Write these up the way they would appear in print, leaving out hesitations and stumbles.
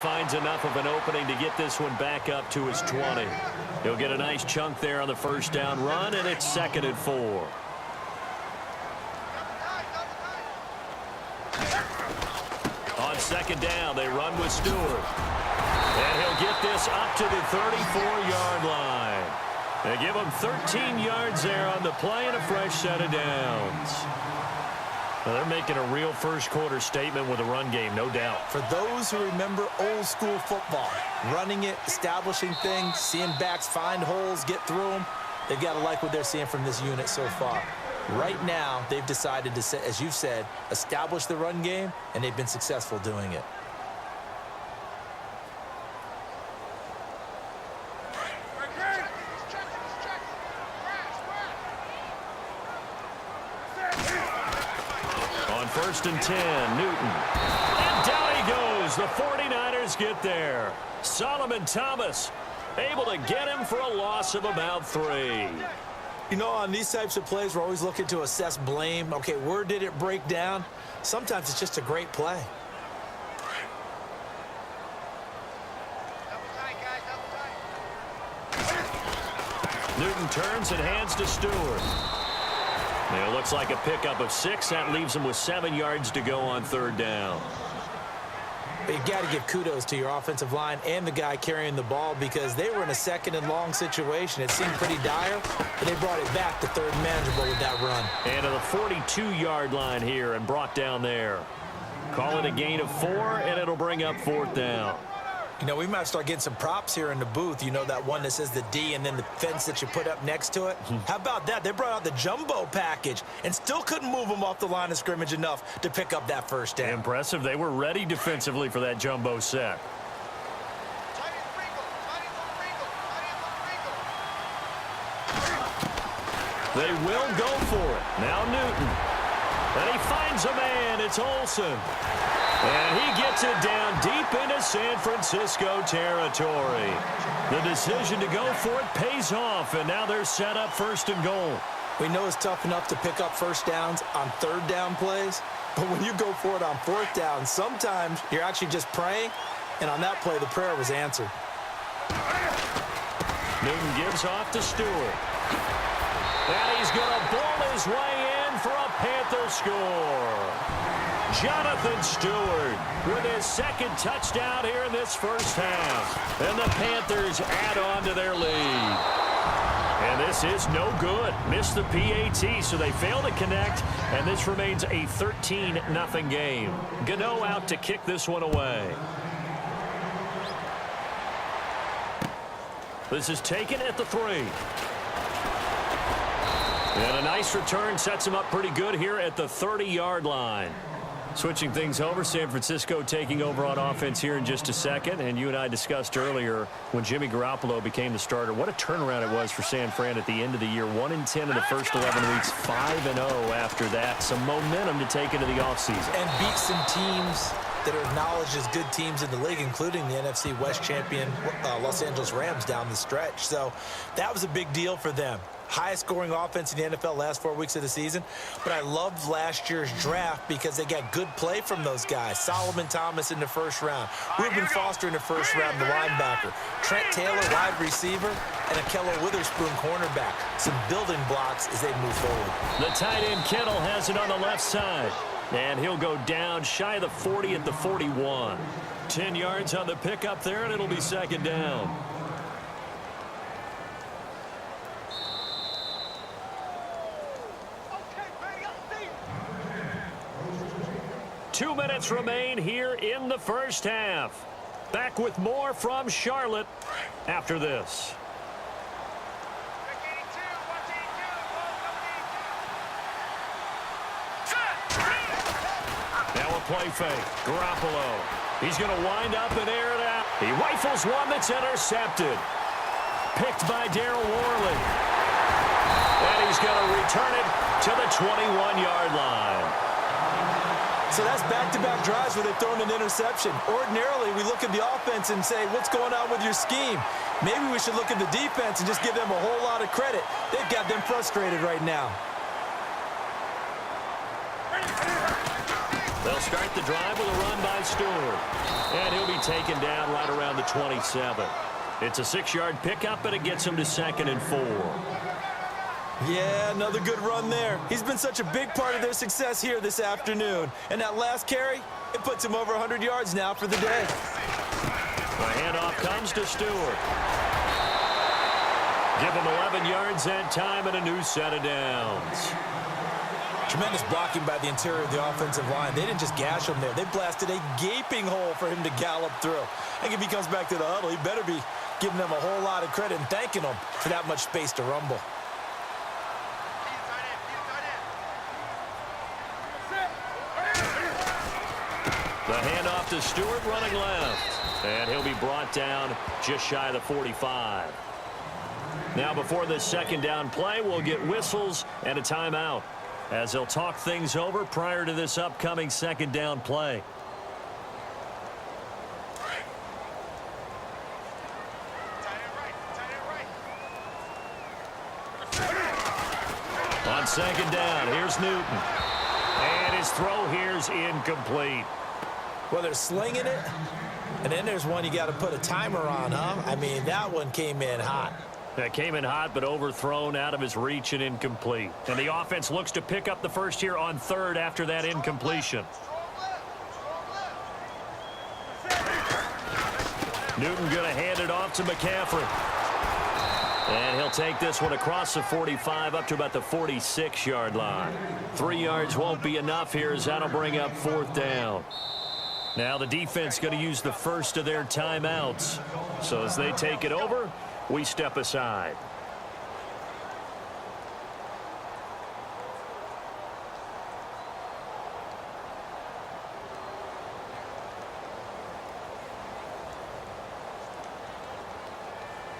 finds enough of an opening to get this one back up to his 20. He'll get a nice chunk there on the first down run, and it's 2nd and 4. On 2nd down, they run with Stewart. And he'll get this up to the 34-yard line. They give him 13 yards there on the play and a fresh set of downs. Well, they're making a real first-quarter statement with a run game, no doubt. For those who remember old-school football, running it, establishing things, seeing backs find holes, get through them, they've got to like what they're seeing from this unit so far. Right now, they've decided to, as you've said, establish the run game, and they've been successful doing it. On 1st and 10, Newton. And down he goes. The 49ers get there. Solomon Thomas able to get him for a loss of about 3. You know, on these types of plays, we're always looking to assess blame. Okay, where did it break down? Sometimes it's just a great play. Newton turns and hands to Stewart. It looks like a pickup of 6. That leaves him with 7 yards to go on 3rd down. But you've got to give kudos to your offensive line and the guy carrying the ball because they were in a 2nd and long situation. It seemed pretty dire, but they brought it back to 3rd and manageable with that run. And to the 42-yard line here and brought down there. Call it a gain of 4, and it'll bring up 4th down. You know, we might start getting some props here in the booth. You know, that one that says the D and then the fence that you put up next to it? How about that? They brought out the jumbo package and still couldn't move them off the line of scrimmage enough to pick up that first down. Impressive. They were ready defensively for that jumbo set. They will go for it. Now Newton. And he finds a man. It's Olsen. And he gets it down deep into San Francisco territory. The decision to go for it pays off, and now they're set up 1st and goal. We know it's tough enough to pick up first downs on 3rd down plays, but when you go for it on 4th down, sometimes you're actually just praying, and on that play, the prayer was answered. Newton gives off to Stewart. And he's going to bowl his way in for a Panther score. Jonathan Stewart with his 2nd touchdown here in this first half. And the Panthers add on to their lead. And this is no good. Missed the PAT, so they fail to connect. And this remains a 13-0 game. Gano out to kick this one away. This is taken at the 3. And a nice return sets him up pretty good here at the 30-yard line. Switching things over, San Francisco taking over on offense here in just a second. And you and I discussed earlier when Jimmy Garoppolo became the starter, what a turnaround it was for San Fran at the end of the year. 1-10 in the first 11 weeks, 5-0 after that. Some momentum to take into the offseason. And beat some teams that are acknowledged as good teams in the league, including the NFC West champion Los Angeles Rams down the stretch. So that was a big deal for them. Highest scoring offense in the NFL last 4 weeks of the season. But I loved last year's draft because they got good play from those guys. Solomon Thomas in the 1st round. Reuben Foster in the 1st round, the linebacker. Trent Taylor, wide receiver. And Akello Witherspoon, cornerback. Some building blocks as they move forward. The tight end Kittle has it on the left side. And he'll go down shy of the 40 at the 41. 10 yards on the pickup there, and it'll be 2nd down. 2 minutes remain here in the first half. Back with more from Charlotte after this. Now a play fake. Garoppolo. He's going to wind up and air it out. He rifles one that's intercepted. Picked by Darryl Worley. And he's going to return it to the 21-yard line. So that's back-to-back drives where they've thrown an interception. Ordinarily, we look at the offense and say, what's going on with your scheme? Maybe we should look at the defense and just give them a whole lot of credit. They've got them frustrated right now. They'll start the drive with a run by Stewart. And he'll be taken down right around the 27. It's a 6-yard pickup, and it gets him to 2nd and 4. Yeah, another good run there. He's been such a big part of their success here this afternoon. And that last carry, it puts him over 100 yards now for the day. The handoff comes to Stewart. Give him 11 yards that time and a new set of downs. Tremendous blocking by the interior of the offensive line. They didn't just gash him there. They blasted a gaping hole for him to gallop through. I think if he comes back to the huddle, he better be giving them a whole lot of credit and thanking them for that much space to rumble. The handoff to Stewart running left. And he'll be brought down just shy of the 45. Now before this 2nd down play, we'll get whistles and a timeout as they'll talk things over prior to this upcoming 2nd down play. On 2nd down, here's Newton. And his throw here's incomplete. Well, they're slinging it, and then there's one you got to put a timer on, huh? I mean, that one came in hot. That came in hot, but overthrown out of his reach and incomplete. And the offense looks to pick up the first here on 3rd after that incompletion. Newton going to hand it off to McCaffrey. And he'll take this one across the 45 up to about the 46-yard line. 3 yards won't be enough here as that'll bring up 4th down. Now the defense going to use the first of their timeouts. So as they take it over, we step aside.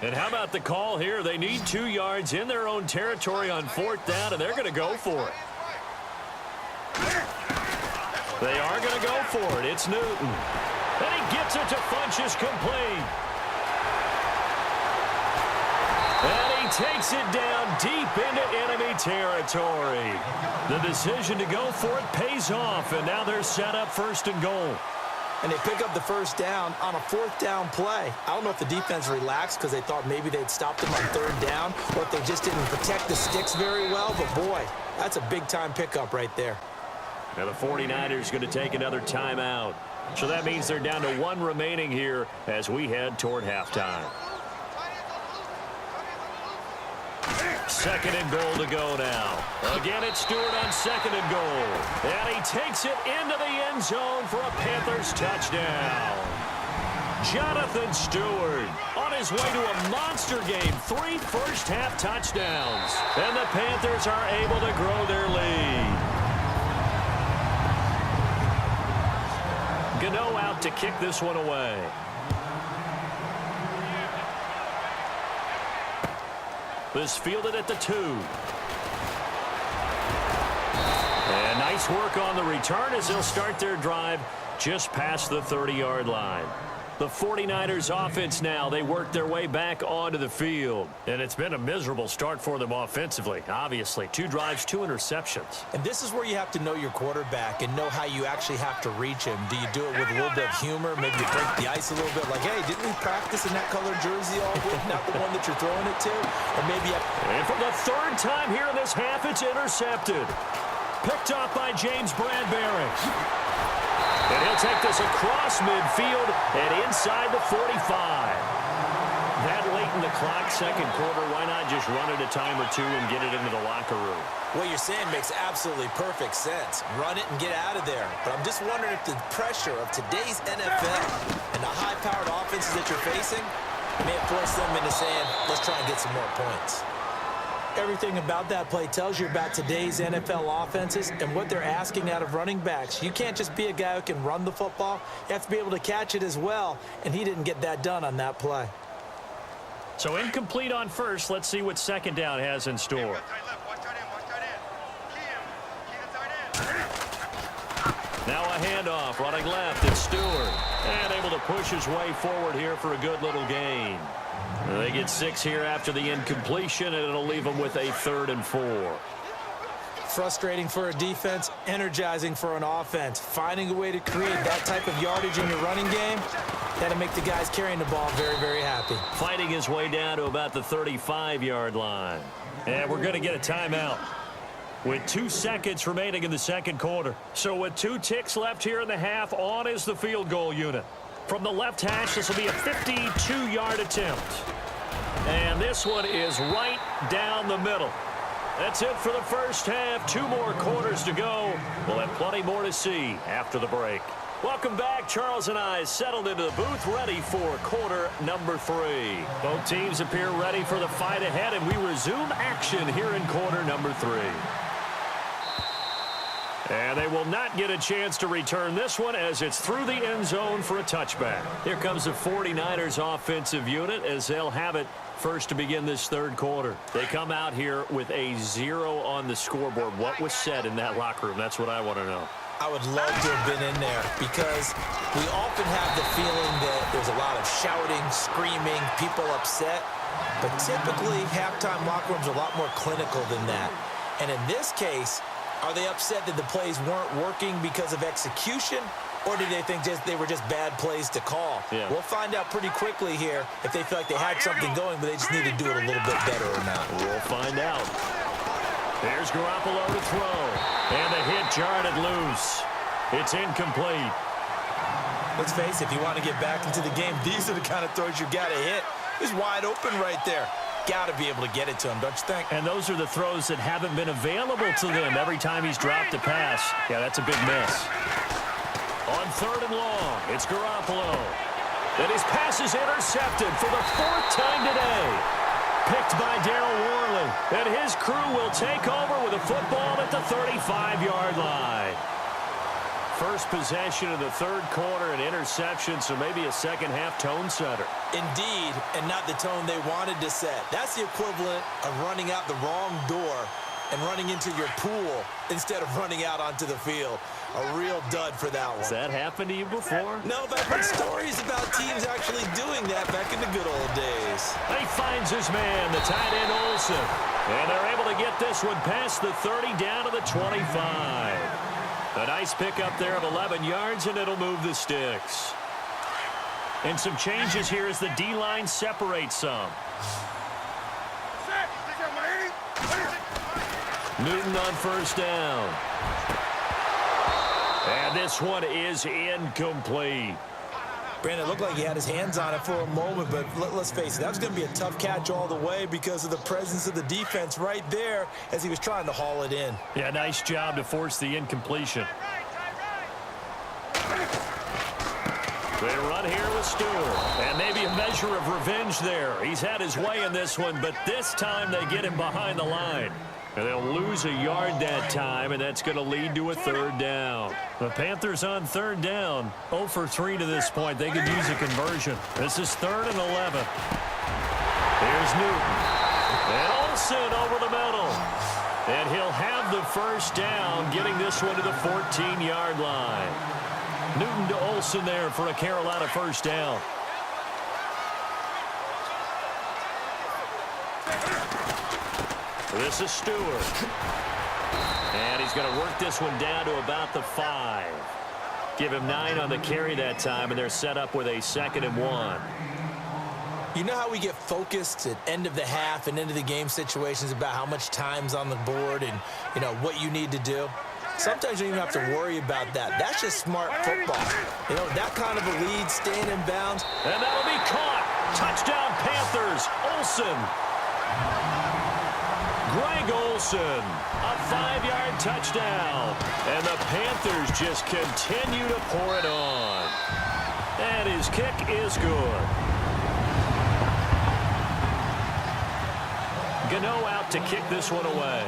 And how about the call here? They need 2 yards in their own territory on 4th down, and they're going to go for it. They are going to go for it. It's Newton. And he gets it to Funchess complete. And he takes it down deep into enemy territory. The decision to go for it pays off, and now they're set up 1st and goal. And they pick up the 1st down on a 4th down play. I don't know if the defense relaxed because they thought maybe they'd stopped them on 3rd down, or if they just didn't protect the sticks very well. But, boy, that's a big-time pickup right there. Now the 49ers going to take another timeout. So that means they're down to 1 remaining here as we head toward halftime. 2nd and goal to go now. Again, it's Stewart on 2nd and goal. And he takes it into the end zone for a Panthers touchdown. Jonathan Stewart on his way to a monster game. 3 first-half touchdowns. And the Panthers are able to grow their lead. Gano out to kick this one away. This fielded at the 2. And nice work on the return as they'll start their drive just past the 30-yard line. The 49ers offense now, they work their way back onto the field. And it's been a miserable start for them offensively. Obviously, 2 drives, 2 interceptions. And this is where you have to know your quarterback and know how you actually have to reach him. Do you do it with a little bit of humor? Maybe you break the ice a little bit like, hey, didn't we practice in that colored jersey all week? Not the one that you're throwing it to? Or maybe And for the 3rd time here in this half, it's intercepted. Picked off by James Bradbury. And he'll take this across midfield and inside the 45. That late in the clock, 2nd quarter, why not just run it a time or 2 and get it into the locker room? What you're saying makes absolutely perfect sense. Run it and get out of there. But I'm just wondering if the pressure of today's NFL and the high-powered offenses that you're facing may have forced them into saying, let's try and get some more points. Everything about that play tells you about today's NFL offenses and what they're asking out of running backs. You can't just be a guy who can run the football. You have to be able to catch it as well, and he didn't get that done on that play. So incomplete on 1st. Let's see what 2nd down has in store. Now a handoff, running left, it's Stewart. And able to push his way forward here for a good little gain. They get 6 here after the incompletion, and it'll leave them with a 3rd and 4. Frustrating for a defense, energizing for an offense. Finding a way to create that type of yardage in your running game, that'll make the guys carrying the ball very, very happy. Fighting his way down to about the 35-yard line. And we're going to get a timeout with 2 seconds remaining in the second quarter. So with 2 ticks left here in the half, on is the field goal unit. From the left hash, this will be a 52-yard attempt. And this one is right down the middle. That's it for the first half. 2 more quarters to go. We'll have plenty more to see after the break. Welcome back. Charles and I settled into the booth, ready for quarter number 3. Both teams appear ready for the fight ahead, and we resume action here in quarter number 3. And they will not get a chance to return this one as it's through the end zone for a touchback. Here comes the 49ers offensive unit as they'll have it first to begin this third quarter. They come out here with a 0 on the scoreboard. What was said in that locker room? That's what I want to know. I would love to have been in there because we often have the feeling that there's a lot of shouting, screaming, people upset. But typically, halftime locker rooms are a lot more clinical than that. And in this case, are they upset that the plays weren't working because of execution? Or did they think they were just bad plays to call? Yeah. We'll find out pretty quickly here if they feel like they had something going, but they just need to do it a little bit better or not. We'll find out. There's Garoppolo to throw. And the hit jarred it loose. It's incomplete. Let's face it, if you want to get back into the game, these are the kind of throws you got to hit. He's wide open right there. Got to be able to get it to him, don't you think? And those are the throws that haven't been available to them every time he's dropped a pass. Yeah, that's a big miss. On 3rd and long, it's Garoppolo. And his pass is intercepted for the 4th time today. Picked by Darryl Worley. And his crew will take over with a football at the 35-yard line. First possession of the third quarter, an interception, so maybe a second-half tone setter. Indeed, and not the tone they wanted to set. That's the equivalent of running out the wrong door and running into your pool instead of running out onto the field. A real dud for that one. Has that happened to you before? No, but I've heard stories about teams actually doing that back in the good old days. He finds his man, the tight end Olsen. And they're able to get this one past the 30 down to the 25. A nice pickup there of 11 yards, and it'll move the sticks. And some changes here as the D-line separates some. Newton on first down. And this one is incomplete. Brandon, it looked like he had his hands on it for a moment, but let's face it, that was going to be a tough catch all the way because of the presence of the defense right there as he was trying to haul it in. Yeah, nice job to force the incompletion. They run here with Stewart. And maybe a measure of revenge there. He's had his way in this one, but this time they get him behind the line. And they'll lose a yard that time, and that's going to lead to a 3rd down. The Panthers on 3rd down. 0 for 3 to this point. They could use a conversion. This is 3rd and 11. Here's Newton. And Olsen over the middle. And he'll have the first down, getting this one to the 14-yard line. Newton to Olsen there for a Carolina first down. This is Stewart. And he's going to work this one down to about the 5. Give him 9 on the carry that time, and they're set up with a 2nd and 1. You know how we get focused at end of the half and into the game situations about how much time's on the board and, you know, what you need to do? Sometimes you don't even have to worry about that. That's just smart football. You know, that kind of a lead, staying in bounds. And that'll be caught. Touchdown, Panthers. Olsen. Greg Olsen, a 5-yard touchdown. And the Panthers just continue to pour it on. And his kick is good. Gano out to kick this one away.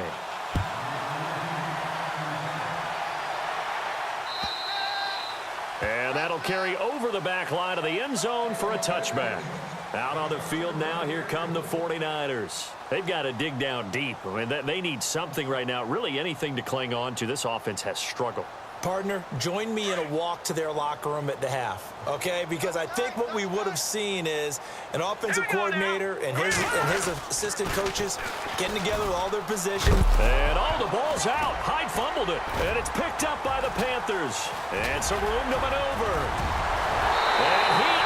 And that'll carry over the back line of the end zone for a touchback. Out on the field now, here come the 49ers. They've got to dig down deep. I mean, they need something right now, really anything to cling on to. This offense has struggled. Partner, join me in a walk to their locker room at the half, okay? Because I think what we would have seen is an offensive coordinator and his assistant coaches getting together with all their positions. And all the ball's out. Hyde fumbled it, and it's picked up by the Panthers. And some room to maneuver. And he